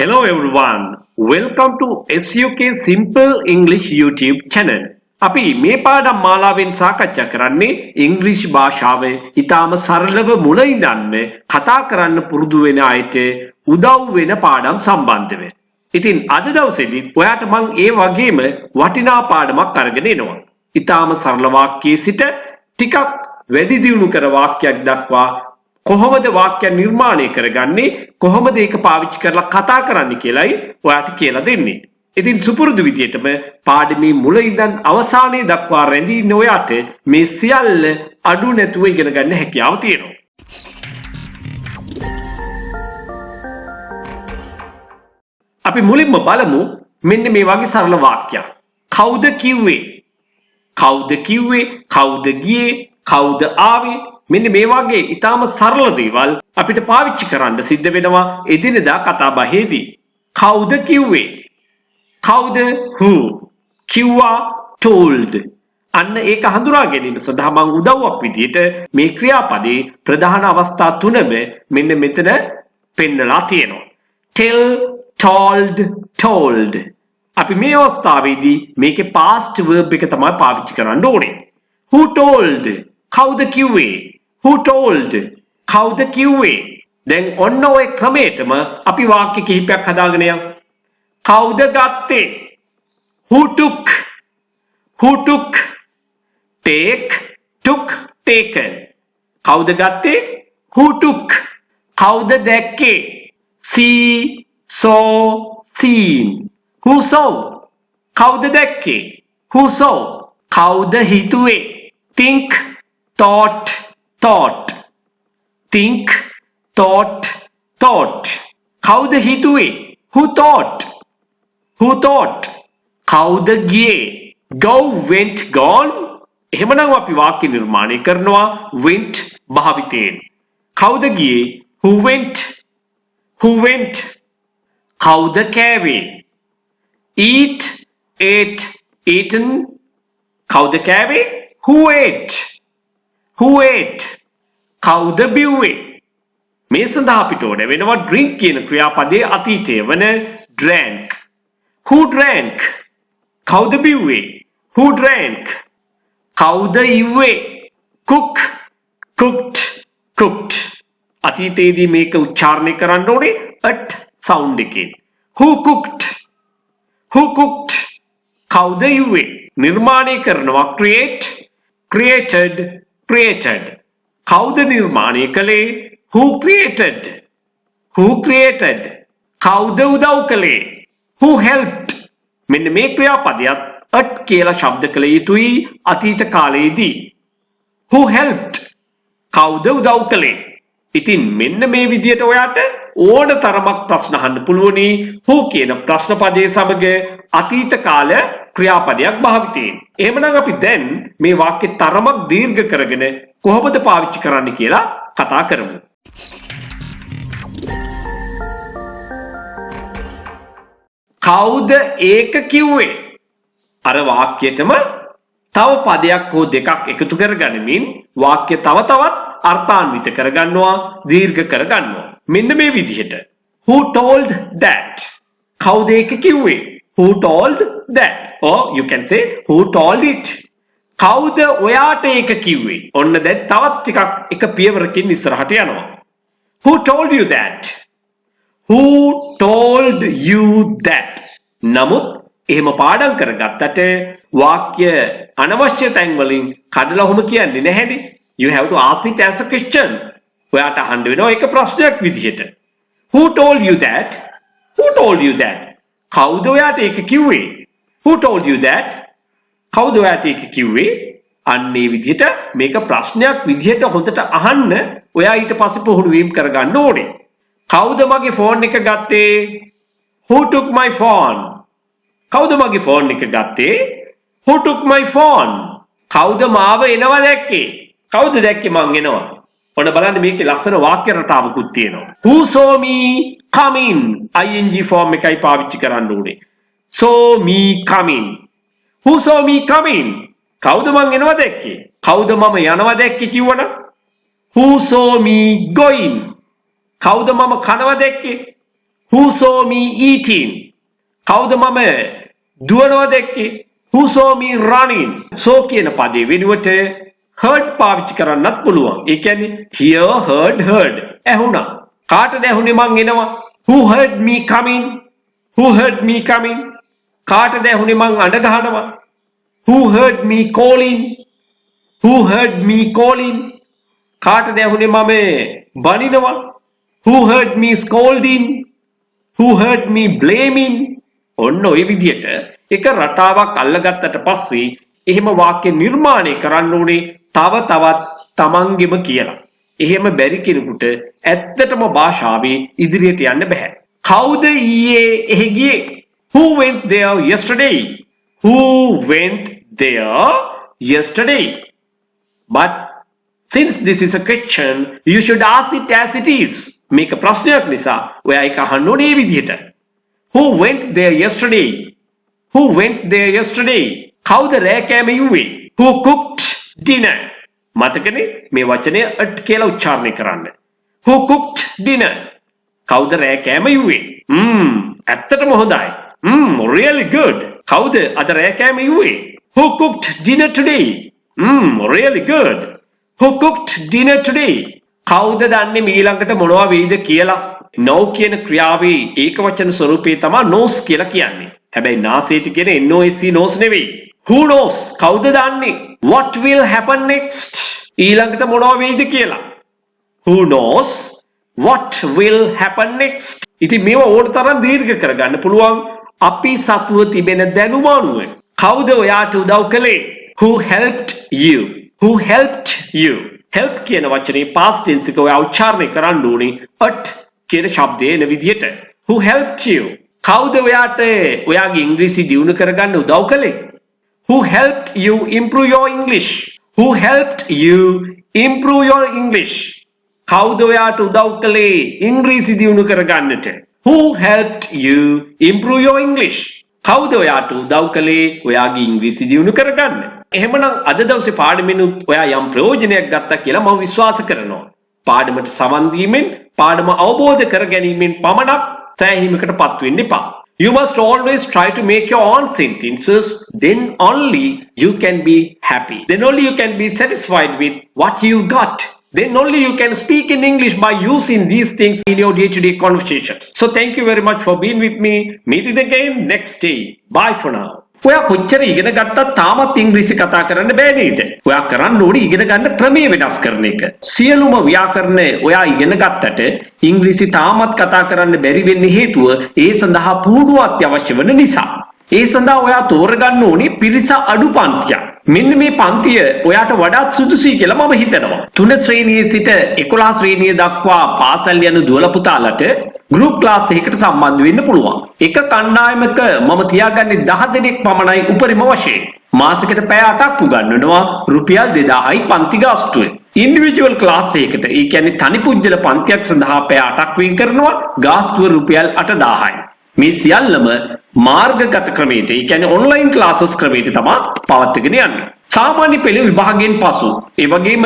Hello everyone. Welcome to SUK Simple English YouTube channel. අපි මේ පාඩම් මාලාවෙන් සාකච්ඡා කරන්නේ ඉංග්‍රීසි භාෂාව ඉතාම සරලව මුල ඉඳන්ම කතා කරන්න පුරුදු වෙන අයට උදව් වෙන පාඩම් සම්බන්ධව. ඉතින් අද දවසේදී ඔයාට මම ඒ වගේම වටිනා පාඩමක් අරගෙන එනවා. ඉතාම සරල වාක්‍යයේ සිට ටිකක් වැඩි දියුණු කර වාක්‍යයක් දක්වා කොහොමද වාක්‍ය නිර්මාණය කරගන්නේ කොහොමද ඒක පාවිච්චි කරලා කතා කරන්නේ කියලායි ඔයාට කියලා දෙන්නේ. ඉතින් සුපුරුදු විදියටම පාඩමේ මුල ඉඳන් අවසානයේ දක්වා රැඳී ඉන්න ඔයාට මේ සියල්ල අඩු නැතුව ඉගෙන ගන්න හැකියාව තියෙනවා. අපි මුලින්ම බලමු මෙන්න මේ වගේ සරල වාක්‍යයක්. කවුද කිව්වේ? කවුද කිව්වේ? කවුද ගියේ? කවුද ආවේ? මෙන්න මේ වගේ ඊටාම සරල දේවල් අපිට පාවිච්චි කරන්න සිද්ධ වෙනවා එදිනෙදා කතා බහේදී. කවුද කිව්වේ? කවුද? who? කිව්වා told. අන්න ඒක හඳුනා ගැනීම සඳහා මම උදව්වක් විදිහට මේ ක්‍රියාපදේ ප්‍රධාන අවස්ථා තුනම මෙන්න මෙතන පෙන්නලා තියෙනවා. tell, told, told. අපි මේ අවස්ථාවේදී මේකේ past verb එක තමයි පාවිච්චි කරන්න ඕනේ. who told? කවුද කිව්වේ? Who told? කවුද කිව්වේ? දැන් ඔන්න ඔය ක්‍රමයටම අපි වාක්‍ය කිහිපයක් හදාගෙන යමු. කවුද ගත්තේ? Who took? Who took? Take, took, taken. කවුද ගත්තේ? Who took? කවුද දැක්කේ? See, saw, seen. Who saw? කවුද දැක්කේ? Who saw? කවුද හිතුවේ? Think, thought, thought. Think, thought, thought. කවුද හිතුවේ? Who thought? Who thought? කවුද ගියේ? Go, went, gone. එහෙමනම් අපි වාක්‍ය නිර්මාණය කරනවා went භාවිතයෙන්. කවුද ගියේ? Who went? Who went? කවුද කෑවේ? Eat, ate, eaten. කවුද කෑවේ? Who ate? Who ate? කවුද බිව්වේ? මේ සඳහා අපිට ඕන වෙනවා drink කියන ක්‍රියාපදයේ අතීතය වන drank. Who drank? කවුද බිව්වේ? Who drank? කවුද ඉව්වේ? cook, cooked, cooked. අතීතයේදී මේක උච්චාරණය කරන්න ඕනේ at sound එකෙන්. Who cooked? Who cooked? කවුද ඉව්වේ? නිර්මාණය කරනවා create, created, created. කවුද නිර්මාණය කළේ? Who created? Who created? කවුද උදව් කළේ? Who helped? මෙන්න මේ ක්‍රියාපදයක් at කියලා ශබ්ද කළ යුතුයි අතීත කාලයේදී. Who helped? කවුද උදව් කළේ? ඉතින් මෙන්න මේ විදිහට ඔයාට ඕන තරමක් ප්‍රශ්න අහන්න පුළුවනි who කියන ප්‍රශ්න පදයේ සමග අතීත කාල ක්‍රියාපදයක් භාවිතයෙන්. එහෙමනම් අපි දැන් මේ වාක්‍ය තරමක් දීර්ඝ කරගෙන කොහොමද පාවිච්චි කරන්න කියලා කතා කරමු. කවුද ඒක කිව්වේ? අර වාක්‍යයටම තව පදයක් හෝ දෙකක් එකතු කරගනිමින් වාක්‍ය තව තවත් අර්ථාන්විත කරගන්නවා, දීර්ඝ කරගන්නවා. මෙන්න මේ විදිහට. Who told that? කවුද ඒක කිව්වේ? Who told that? Or you can say who told it? කවුද ඔයාට ඒක කිව්වේ? ඔන්න දැන් තවත් ටිකක් එක පියවරකින් ඉස්සරහට යනවා. Who told you that? Who told you that? නමුත් එහෙම පාඩම් කරගත්තට වාක්‍ය අනවශ්‍ය තැන් වලින් කඩලා ඔහොම කියන්නේ නැහැනේ. You have to ask it as a question. ඔයාට අහන්න වෙනවා ඒක ප්‍රශ්නයක් විදිහට. Who told you that? Who told you that? කවුද ඔයාට ඒක කිව්වේ? Who told you that? කවුද ඔයාට ඒක කිව්වේ? අන්න ඒ විදිහට මේක ප්‍රශ්නයක් විදිහට හොඳට අහන්න ඔයා ඊට පස්සේ පුහුණු වීම කරගන්න ඕනේ. කවුද මගේ ෆෝන් එක ගත්තේ? Who took my phone? කවුද මගේ ෆෝන් එක ගත්තේ? Who took my phone? කවුද මාව එනවා දැක්කේ? කවුද දැක්කේ මං එනවා? ඔන්න බලන්න මේකේ ලස්සන වාක්‍ය රටාවකුත් තියෙනවා. Who saw me coming? ing form එකයි පාවිච්චි කරන්න ඕනේ. saw me coming. Who saw me coming? කවුද මං එනවා දැක්කේ? කවුද මම යනවා දැක්කේ කිව්වනම්? Who saw me going? කවුද මම කනවා දැක්කේ? Who saw me eating? කවුද මම දුවනවා දැක්කේ? Who saw me running? saw කියන පදේ වෙනුවට heard පාවිච්චි කරන්නත් පුළුවන්. ඒ කියන්නේ hear, heard. ඇහුණා. කාටද ඇහුනේ මං එනවා? Who heard me coming? Who heard me coming? කාටද ඇහුනේ මං අඬ ගහනවා? Who heard me calling? Who heard me calling? කාටද ඇහුනේ මම බනිනවා? Who heard me scolding? Who heard me blaming? ඔන්න ඔය විදියට එක රටාවක් අල්ලගත්තට පස්සේ එහෙම වාක්‍ය නිර්මාණය කරන්න ඕනේ තව තවත් තමන්ගෙම කියලා. එහෙම බැරි කෙනෙකුට ඇත්තටම භාෂාවේ ඉදිරියට යන්න බෑ. කවුද ඊයේ එහෙ ගියේ? Who went there yesterday? Who went there yesterday? But since this is a question, you should ask it as it is. මේක ප්‍රශ්නයක් නිසා ඔයා ඒක අහන්න ඕනේ මේ විදිහට. Who went there yesterday? Who went there yesterday? කවුද රෑ කෑම යුවේ? Who cooked dinner? මතකනේ මේ වචනය at කියලා උච්චාරණය කරන්න. Who cooked dinner? කවුද රෑ කෑම යුවේ? ඇත්තටම හොඳයි. Really good. කවුද අද රෑ කෑම යුවේ? Who cooked dinner today? Really good. Who cooked dinner today? කවුද දන්නේ ඊළඟට මොනවා වෙයිද කියලා? No කියන ක්‍රියාවේ ඒකවචන ස්වරූපේ තමයි knows කියලා කියන්නේ. හැබැයි නාසයට කියන NOS knows නෙවෙයි. Who knows? කවුද දන්නේ? What will happen next? ඊළඟට මොනවා වෙයිද කියලා. Who knows what will happen next? ඉතින් මේව ඕන තරම් දීර්ඝ කරගන්න පුළුවන් අපි සතුව තිබෙන දැනුම අනුව. කවුද ඔයාට උදව් කළේ? Who helped you? Who helped you? help කියන වචනේ past tense එක ඔයා උච්චාරණය කරන්න ඕනේ at කියන ශබ්දයේ එන විදිහට. Who helped you? කවුද ඔයාට ඔයාගේ ඉංග්‍රීසි දියුණු කරගන්න උදව් කළේ? Who helped you improve your English? Who helped you improve your English? කවුද ඔයාට උදව් කළේ ඉංග්‍රීසි දියුණු කරගන්නට? Who helped you improve your English? කවුද ඔයාට උදව් කළේ ඔයාගේ ඉංග්‍රීසි දියුණු කරගන්න? එහෙමනම් අද දවසේ පාඩමෙනුත් ඔයා යම් ප්‍රයෝජනයක් ගත්තා කියලා මම විශ්වාස කරනවා. පාඩමට සමන් දීමෙන් පාඩම අවබෝධ කර ගැනීමෙන් පමණක් සෑහීමකටපත් වෙන්න එපා. You must always try to make your own sentences, then only you can be happy. Then only you can be satisfied with what you got. Then only you can speak in English by using these things in your day-to-day conversations. So thank you very much for being with me. Meet you again next day. Bye for now. ඔයා කොච්චර ඉගෙන ගත්තත් තාමත් ඉංග්‍රීසි කතා කරන්න බෑ නේද? ඔයා කරන්න ඕනේ ඉගෙන ගන්න ක්‍රමයේ වෙනස් කරන එක. සියලුම ව්‍යාකරණ ඔයා ඉගෙන ගත්තට ඉංග්‍රීසි තාමත් කතා කරන්න බැරි වෙන්න හේතුව ඒ සඳහා පුහුණුව අත්‍යවශ්‍ය වෙන නිසා. ඒ සඳහා ඔයා තෝරගන්න ඕනේ පිරිස අඩු පන්තියක්. මෙන්න මේ පන්තිය ඔයාට වඩාත් සුදුසුයි කියලා මම හිතනවා. 3 ශ්‍රේණියේ සිට 11 ශ්‍රේණිය දක්වා පාසල් යන දුවල පුතාලට ගෲප් ක්ලාස් එකකට සම්බන්ධ වෙන්න පුළුවන්. එක කණ්ඩායමක මම තියාගන්නේ 10 දෙනෙක් පමණයි උපරිම වශයෙන්. මාසෙකට පැය 8ක් උගන්වනවා රුපියල් 2000යි පන්ති ගාස්තුව. ඉන්ඩිවිජුවල් ක්ලාස් එකකට ඒ කියන්නේ තනි පුජ්‍යල පන්තියක් සඳහා පැය 8ක් වෙන් කරනවා ගාස්තුව රුපියල් 8000යි. මේ සියල්ලම මාර්ගගත ක්‍රමයට ඒ කියන්නේ ඔන්ලයින් ක්ලාසස් ක්‍රමයට තමයි පවත්වාගෙන යන්නේ. සාමාන්‍ය පෙළ විභාගයෙන් පසු ඒ වගේම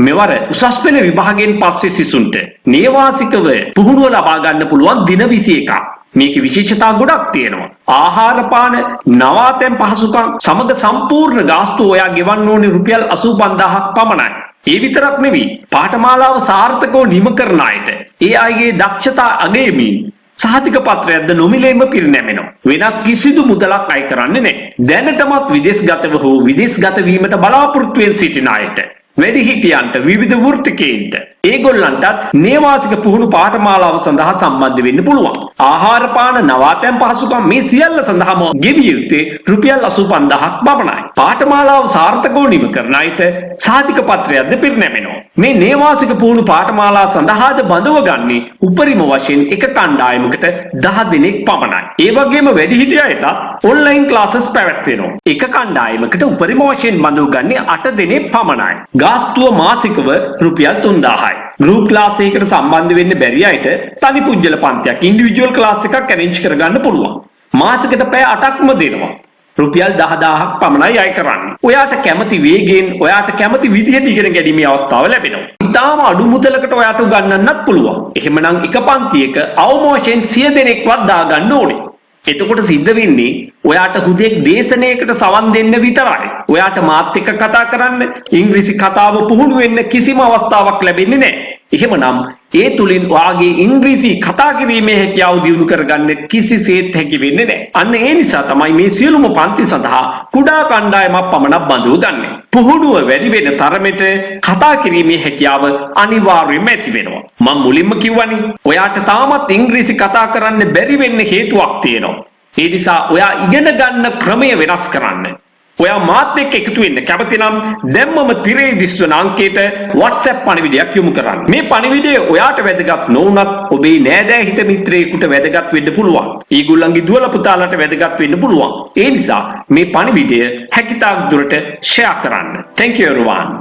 මෙවර උසස් පෙළ විභාගයෙන් පස්සේ සිසුන්ට නේවාසිකව පුහුණුව ලබා ගන්න පුළුවන් දින 21ක්. මේකේ විශේෂතා ගොඩක් තියෙනවා. ආහාර පාන, නවාතැන් පහසුකම් සමග සම්පූර්ණ ගාස්තුව ඔයා ගෙවන්න ඕනේ රුපියල් 85000ක් පමණයි. ඒ විතරක් නෙවෙයි පාඨමාලාව සාර්ථකව නිම කරන අයට ඒ අයගේ දක්ෂතා අගයමින් සහතික පත්‍රයක්ද නොමිලේම පිරිනැමෙනවා. වෙනත් කිසිදු මුදලක් අය කරන්නේ නැහැ. දැනටමත් විදේශගතව හෝ විදේශගත වීමට බලාපොරොත්තු වෙන සිටින අයට, වැඩිහිටියන්ට, විවිධ වෘත්තිකයන්ට, ඒගොල්ලන්ටත් නේවාසික පුහුණු පාඨමාලාව සඳහා සම්බන්ධ වෙන්න පුළුවන්. ආහාර පාන, නවාතැන් පහසුකම් මේ සියල්ල සඳහාම ගෙවිය යුත්තේ රුපියල් 85000ක් පමණයි. පාඨමාලාව සාර්ථකව නිම කරන අයට සහතික පත්‍රයක්ද පිරිනැමෙනවා. මේ නේවාසික පුහුණු පාඨමාලා සඳහාද බඳව ගන්නේ උපරිම වශයෙන් එක කණ්ඩායමකට 10 දෙනෙක් පමණයි. ඒ වගේම වැඩිහිටිය අයට ඔන්ලයින් ක්ලාසස් පැවැත්වෙනවා. එක කණ්ඩායමකට උපරිම වශයෙන් බඳව ගන්නේ 8 දෙනෙක් පමණයි. ගාස්තුව මාසිකව රුපියල් 3000යි. ගෲප් ක්ලාස් එකකට සම්බන්ධ වෙන්න බැරි අයට තනි පුජ්‍යල පන්තියක් ඉන්ඩිවිජුවල් ක්ලාස් එකක් ඇරේන්ජ් කරගන්න පුළුවන්. මාසෙකට පැය 8ක්ම දෙනවා. රුපියල් 10000ක් පමණයි අය කරන්නේ. ඔයාට කැමති වේගයෙන් ඔයාට කැමති විදිහට ඉගෙන ගැනීමේ අවස්ථාව ලැබෙනවා. ඉතාම අඩු මුදලකට ඔයාට උගන්වන්නත් පුළුවන්. එහෙමනම් එක පන්තියක අවම වශයෙන් 100 දෙනෙක්වත් දාගන්න ඕනේ. එතකොට සිද්ධ වෙන්නේ ඔයාට හුදෙක් දේශනයකට සවන් දෙන්න විතරයි. ඔයාට මාත් එක්ක කතා කරන්න, ඉංග්‍රීසි කතාව පුහුණු වෙන්න කිසිම අවස්ථාවක් ලැබෙන්නේ නැහැ. එහෙමනම් ඒ තුලින් ඔයාගේ ඉංග්‍රීසි කතා කිරීමේ හැකියාව දියුණු කරගන්න කිසිසේත් හැකි වෙන්නේ නැහැ. අන්න ඒ නිසා තමයි මේ සියලුම පන්ති සඳහා කුඩා කණ්ඩායමක් පමණක් බඳව ගන්නෙ. පුහුණුව වැඩි වෙන තරමට කතා කිරීමේ හැකියාව අනිවාර්යයෙන්ම ඇති වෙනවා. මම මුලින්ම කිව්වනේ ඔයාට තාමත් ඉංග්‍රීසි කතා කරන්න බැරි වෙන්න හේතුවක් තියෙනවා. ඒ නිසා ඔයා ඉගෙන ගන්න ක්‍රමය වෙනස් කරන්න. ඔයා මාත් එක්ක එකතු වෙන්න කැමති නම් දැම්මම තිරේ දිස්වන අංකයට WhatsApp පණිවිඩයක් යොමු කරන්න. මේ පණිවිඩය ඔයාට වැදගත් නොවුනත් ඔබේ නෑදෑ හිත මිත්‍රයෙකුට වැදගත් වෙන්න පුළුවන්. ඊගොල්ලන්ගේ දුවලා පුතාලට වැදගත් වෙන්න පුළුවන්. ඒ නිසා මේ පණිවිඩය හැකිතාක් දුරට share කරන්න. Thank you everyone.